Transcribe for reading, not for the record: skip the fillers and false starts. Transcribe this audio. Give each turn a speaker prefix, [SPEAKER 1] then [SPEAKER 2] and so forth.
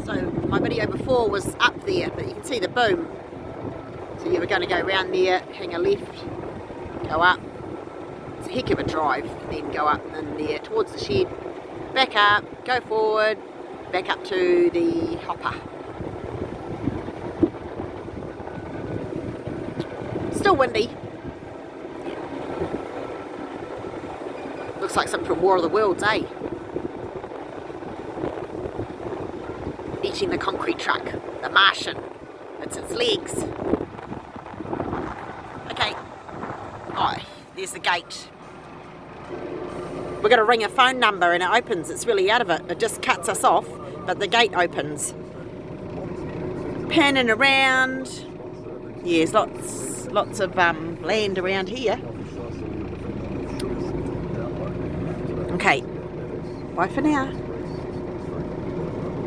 [SPEAKER 1] So my video before was up there, but you can see the boom. So you were going to go around there, hang a left, go up. It's a heck of a drive, and then go up and there towards the shed, back up, go forward, back up to the hopper. Still windy. Looks like something from War of the Worlds, eh? Eating the concrete truck, the Martian. It's its legs. Okay. Oh, there's the gate. We're going to ring a phone number and it opens. It's really out of it. It just cuts us off, but the gate opens. Panning around. Yeah, there's lots of land around here. Okay. Bye for now.